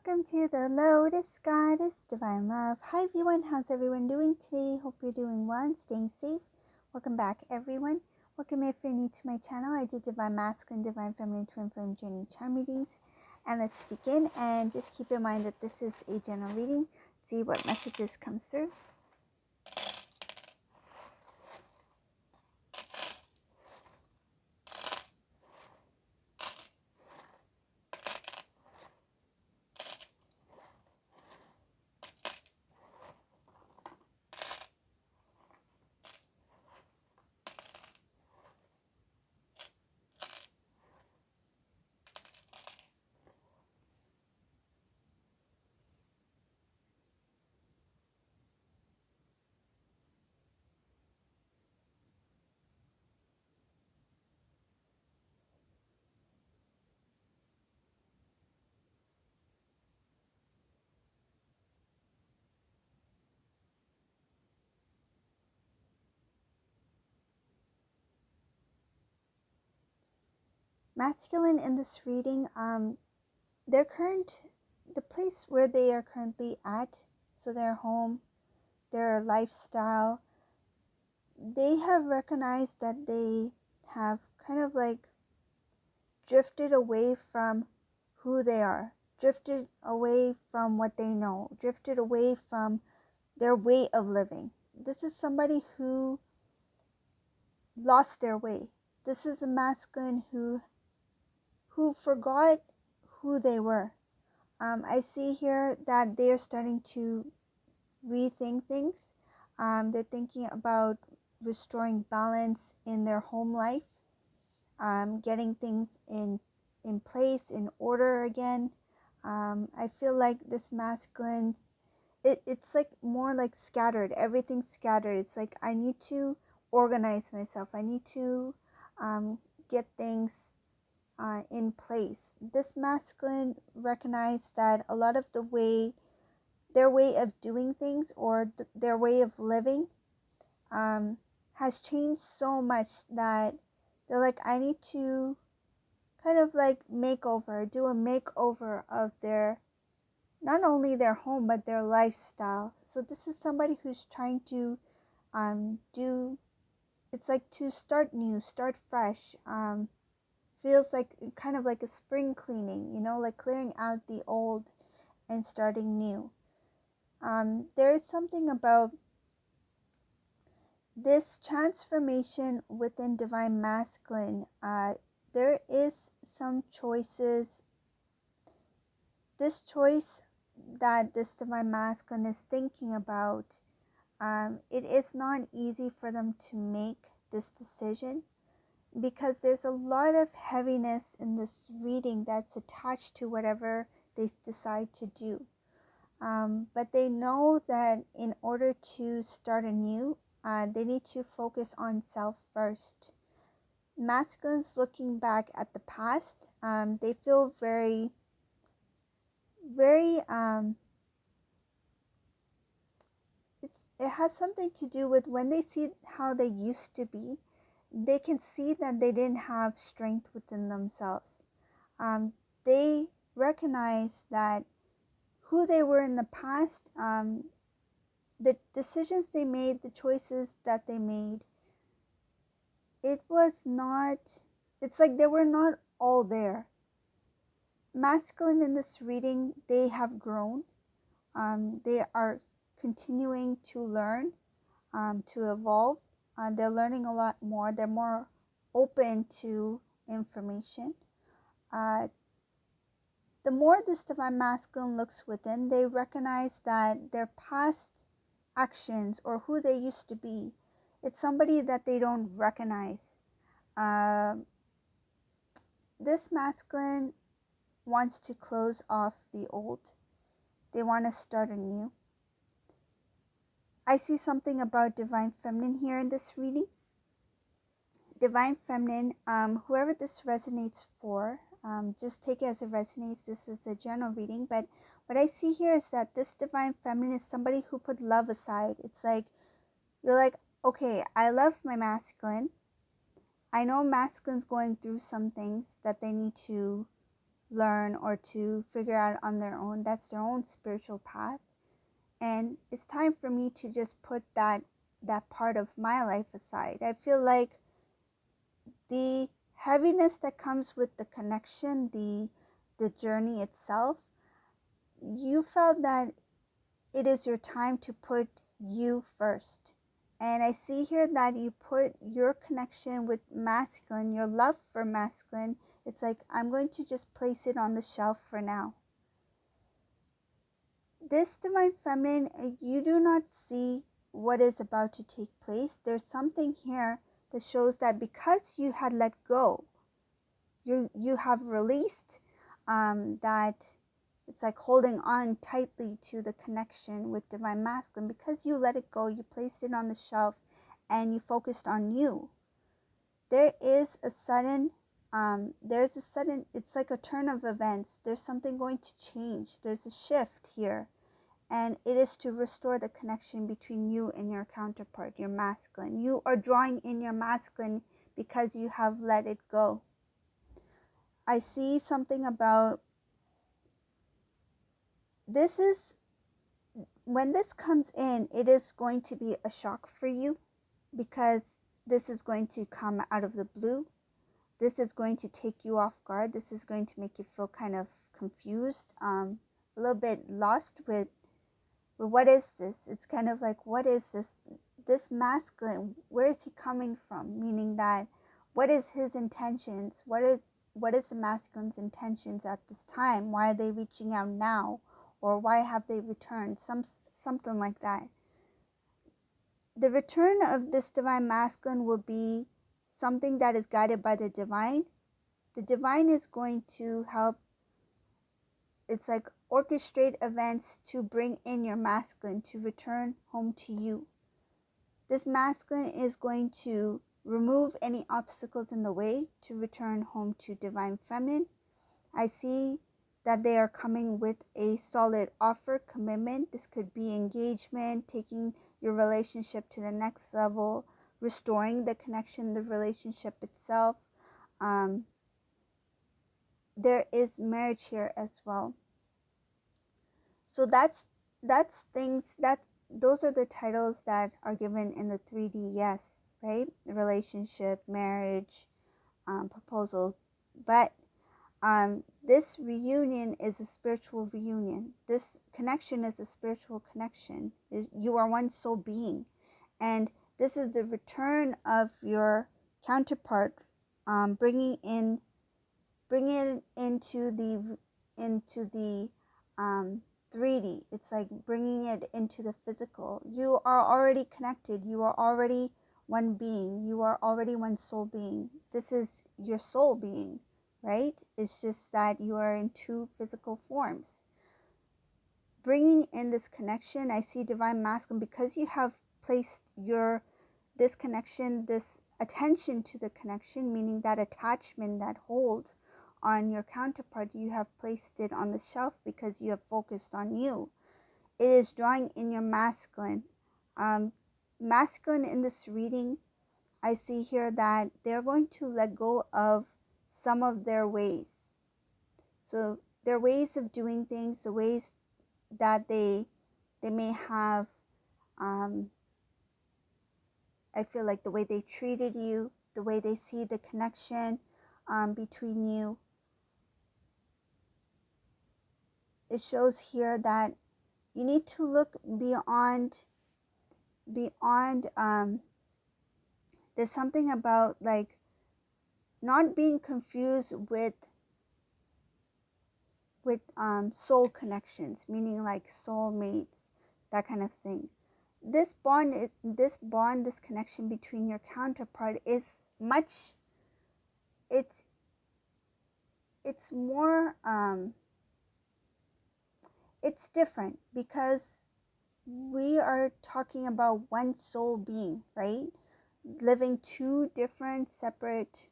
Welcome to the Lotus Goddess Divine Love. Hi everyone, how's everyone doing today? Hope you're doing well and staying safe. Welcome back everyone. Welcome if you're new to my channel. I do Divine Masculine, Divine Feminine, Twin Flame Journey Charm readings. And let's begin, and just keep in mind that this is a general reading. See what messages comes through. Masculine in this reading, the place where they are currently at, so their home, their lifestyle, they have recognized that they have kind of like drifted away from who they are, drifted away from what they know, drifted away from their way of living. This is somebody who lost their way. This is a masculine who forgot who they were. I see here that they are starting to rethink things. They're thinking about restoring balance in their home life, getting things in place, in order again. I feel like this masculine, it's like more like scattered. Everything's scattered. It's like I need to organize myself. I need to get things in place. This masculine recognized that a lot of their way of doing things, or their way of living, has changed so much that they're like, I need to kind of like do a makeover of their, not only their home, but their lifestyle. So this is somebody who's trying to it's like to start new, start fresh. Feels like kind of like a spring cleaning, like clearing out the old and starting new. There is something about this transformation within Divine Masculine. There is some choices. This choice that this Divine Masculine is thinking about, it is not easy for them to make this decision, because there's a lot of heaviness in this reading that's attached to whatever they decide to do. But they know that in order to start anew, they need to focus on self first. Masculines looking back at the past, they feel very, very, it has something to do with when they see how they used to be, they can see that they didn't have strength within themselves. They recognize that who they were in the past, the decisions they made, the choices that they made, it's like they were not all there. Masculine in this reading, they have grown. They are continuing to learn, to evolve. They're learning a lot more. They're more open to information. The more this Divine Masculine looks within, they recognize that their past actions, or who they used to be, it's somebody that they don't recognize. This masculine wants to close off the old. They want to start anew. I see something about Divine Feminine here in this reading. Divine Feminine, whoever this resonates for, just take it as it resonates. This is a general reading, but what I see here is that this Divine Feminine is somebody who put love aside. It's like, you're like, okay, I love my masculine. I know masculine's going through some things that they need to learn or to figure out on their own. That's their own spiritual path. And it's time for me to just put that part of my life aside. I feel like the heaviness that comes with the connection, the journey itself, you felt that it is your time to put you first. And I see here that you put your connection with masculine, your love for masculine. It's like, I'm going to just place it on the shelf for now. This divine feminine, you do not see what is about to take place. There's something here that shows that because you had let go, you have released that. It's like holding on tightly to the connection with divine masculine. Because you let it go, you placed it on the shelf, and you focused on you. There is a sudden, it's like a turn of events. There's something going to change. There's a shift here. And it is to restore the connection between you and your counterpart, your masculine. You are drawing in your masculine because you have let it go. I see something about, this is, when this comes in, it is going to be a shock for you, because this is going to come out of the blue. This is going to take you off guard. This is going to make you feel kind of confused, a little bit lost with what is this? It's kind of like, what is this? This masculine, where is he coming from? Meaning that, what is his intentions? What is the masculine's intentions at this time? Why are they reaching out now? Or why have they returned? Something like that. The return of this divine masculine will be something that is guided by the divine. The divine is going to help, it's like orchestrate events to bring in your masculine to return home to you. This masculine is going to remove any obstacles in the way to return home to divine feminine. I see that they are coming with a solid offer, commitment. This could be engagement, taking your relationship to the next level, restoring the connection, the relationship itself. There is marriage here as well. So that's things that, those are the titles that are given in the 3D yes, right? Relationship, marriage, proposal. But this reunion is a spiritual reunion. This connection is a spiritual connection. You are one soul being. And this is the return of your counterpart, bringing it into the 3D. It's like bringing it into the physical. You are already connected. You are already one being. You are already one soul being. This is your soul being, right? It's just that you are in two physical forms. Bringing in this connection, I see divine masculine, because you have placed this connection, this attention to the connection, meaning that attachment, that hold on your counterpart, you have placed it on the shelf because you have focused on you. It is drawing in your masculine. Masculine in this reading, I see here that they're going to let go of some of their ways. So their ways of doing things, the ways that they may have, I feel like the way they treated you, the way they see the connection between you. It shows here that you need to look beyond, there's something about like not being confused with soul connections, meaning like soulmates, that kind of thing. This connection between your counterpart is much, it's more, it's different, because we are talking about one soul being, right? Living two different separate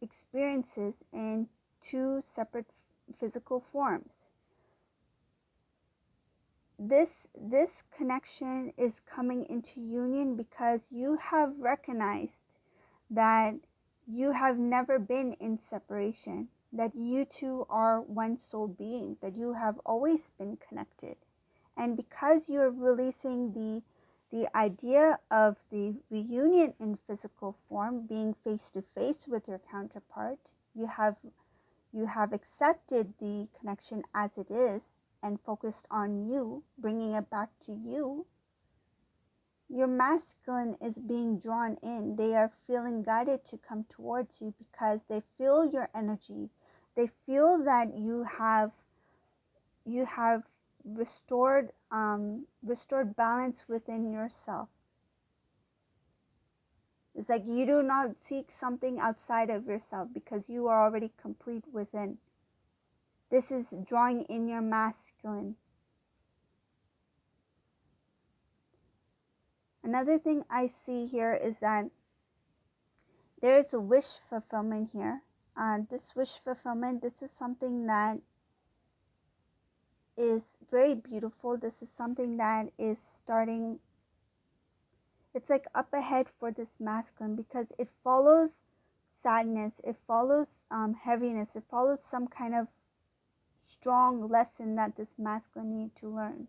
experiences in two separate physical forms. This connection is coming into union because you have recognized that you have never been in separation. that you two are one soul being, that you have always been connected. And because you're releasing the idea of the reunion in physical form, being face to face with your counterpart, you have accepted the connection as it is and focused on you, bringing it back to you. Your masculine is being drawn in. They are feeling guided to come towards you because they feel your energy. They feel that you have restored balance within yourself. It's like you do not seek something outside of yourself because you are already complete within. This is drawing in your masculine. Another thing I see here is that there is a wish fulfillment here. This wish fulfillment, this is something that is very beautiful. This is something that is starting, it's like up ahead for this masculine because it follows sadness, it follows heaviness, it follows some kind of strong lesson that this masculine need to learn.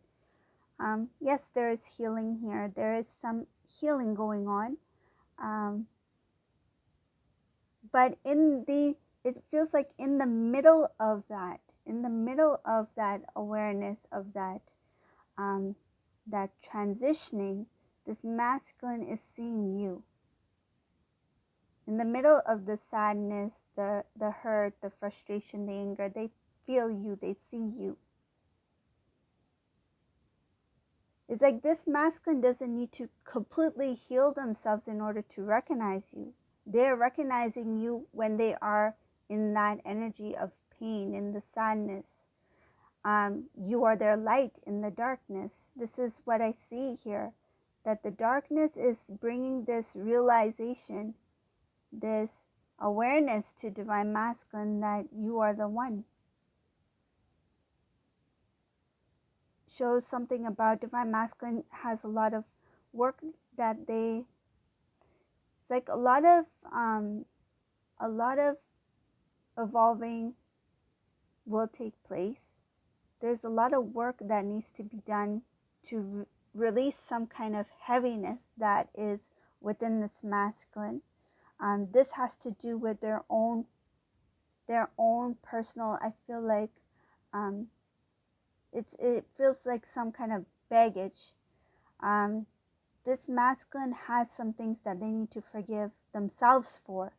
Yes, there is healing here. There is some healing going on. But it feels like in the middle of that awareness of that transitioning, this masculine is seeing you. In the middle of the sadness, the hurt, the frustration, the anger, they feel you, they see you. It's like this masculine doesn't need to completely heal themselves in order to recognize you. They're recognizing you when they are in that energy of pain, in the sadness. You are their light in the darkness. This is what I see here, that the darkness is bringing this realization, this awareness to Divine Masculine that you are the one. Shows something about Divine Masculine has a lot of work that it's like a lot of evolving will take place. There's a lot of work that needs to be done to release some kind of heaviness that is within this masculine. This has to do with their own personal, I feel like it feels like some kind of baggage. This masculine has some things that they need to forgive themselves for.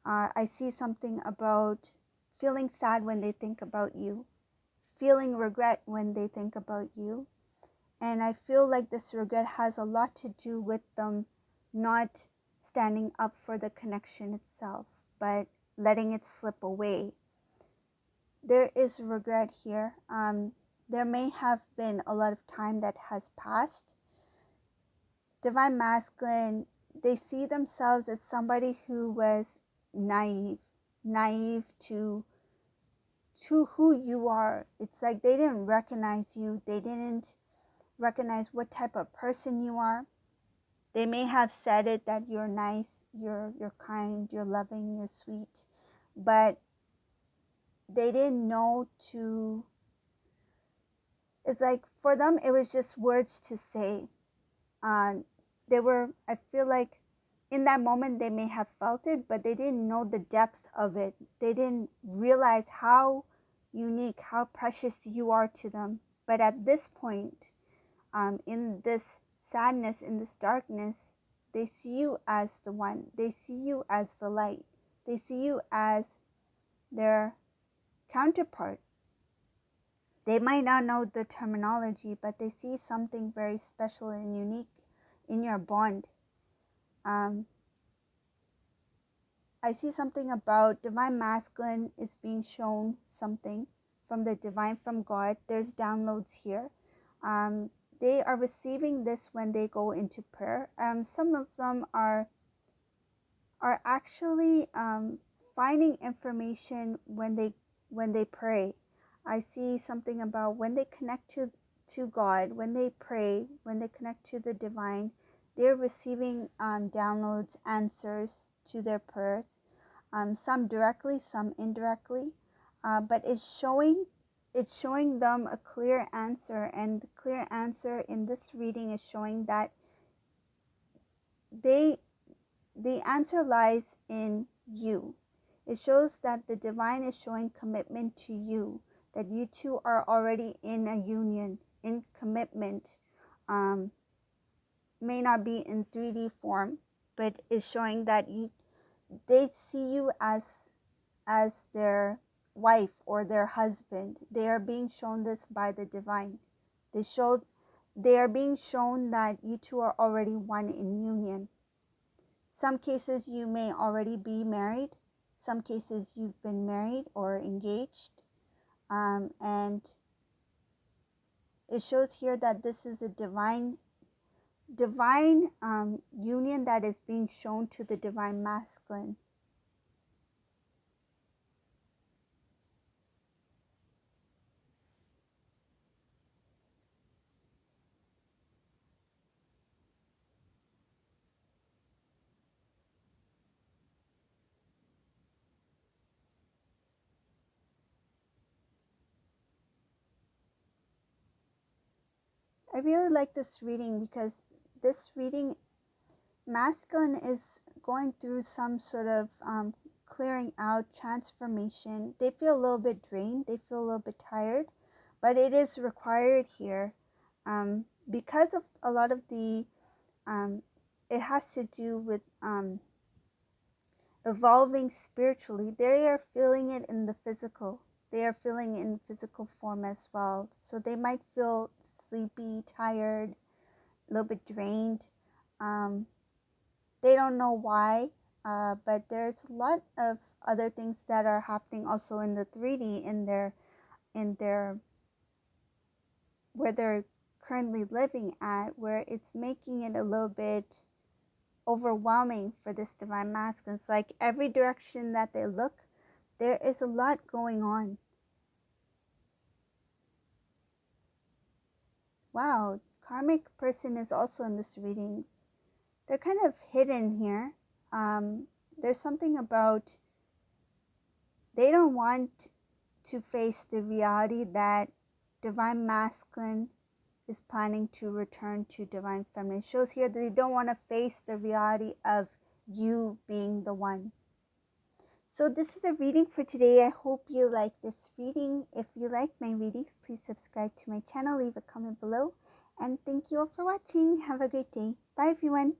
I see something about feeling sad when they think about you, feeling regret when they think about you. And I feel like this regret has a lot to do with them not standing up for the connection itself, but letting it slip away. There is regret here. There may have been a lot of time that has passed. Divine Masculine, they see themselves as somebody who was naive to who you are. It's like they didn't recognize you. They didn't recognize what type of person you are. They may have said it that you're nice, you're kind, you're loving, you're sweet, but they didn't know to, it's like for them it was just words to say. I feel like in that moment they may have felt it, but they didn't know the depth of it. They didn't realize how unique, how precious you are to them. But at this point, in this sadness, in this darkness, they see you as the one. They see you as the light. They see you as their counterpart. They might not know the terminology, but they see something very special and unique in your bond. I see something about Divine Masculine is being shown something from the divine, from God. There's downloads here. They are receiving this when they go into prayer. Some of them are actually finding information when they pray. I see something about when they connect to God, when they pray, when they connect to the divine, they're receiving downloads, answers to their prayers. some directly, some indirectly, but it's showing them a clear answer, and the clear answer in this reading is showing that the answer lies in you. It shows that the divine is showing commitment to you, that you two are already in a union, in commitment. May not be in 3D form, but is showing that they see you as their wife or their husband. They are being shown this by the divine. They are being shown that you two are already one in union. Some cases you may already be married. Some cases you've been married or engaged. And it shows here that this is a divine union that is being shown to the divine masculine. I really like this reading because this reading, masculine is going through some sort of clearing out, transformation. They feel a little bit drained. They feel a little bit tired, but it is required here because of a lot of the, it has to do with evolving spiritually. They are feeling it in the physical. They are feeling it in physical form as well. So they might feel sleepy, tired, a little bit drained. They don't know why, but there's a lot of other things that are happening also in the 3D in their where they're currently living at, where it's making it a little bit overwhelming for this divine masculine. It's like every direction that they look, there is a lot going on. Wow, karmic person is also in this reading. They're kind of hidden here. There's something about they don't want to face the reality that divine masculine is planning to return to divine feminine. It shows here that they don't want to face the reality of you being the one. So this is a reading for today. I hope you like this reading. If you like my readings, please subscribe to my channel, leave a comment below, and thank you all for watching. Have a great day. Bye everyone.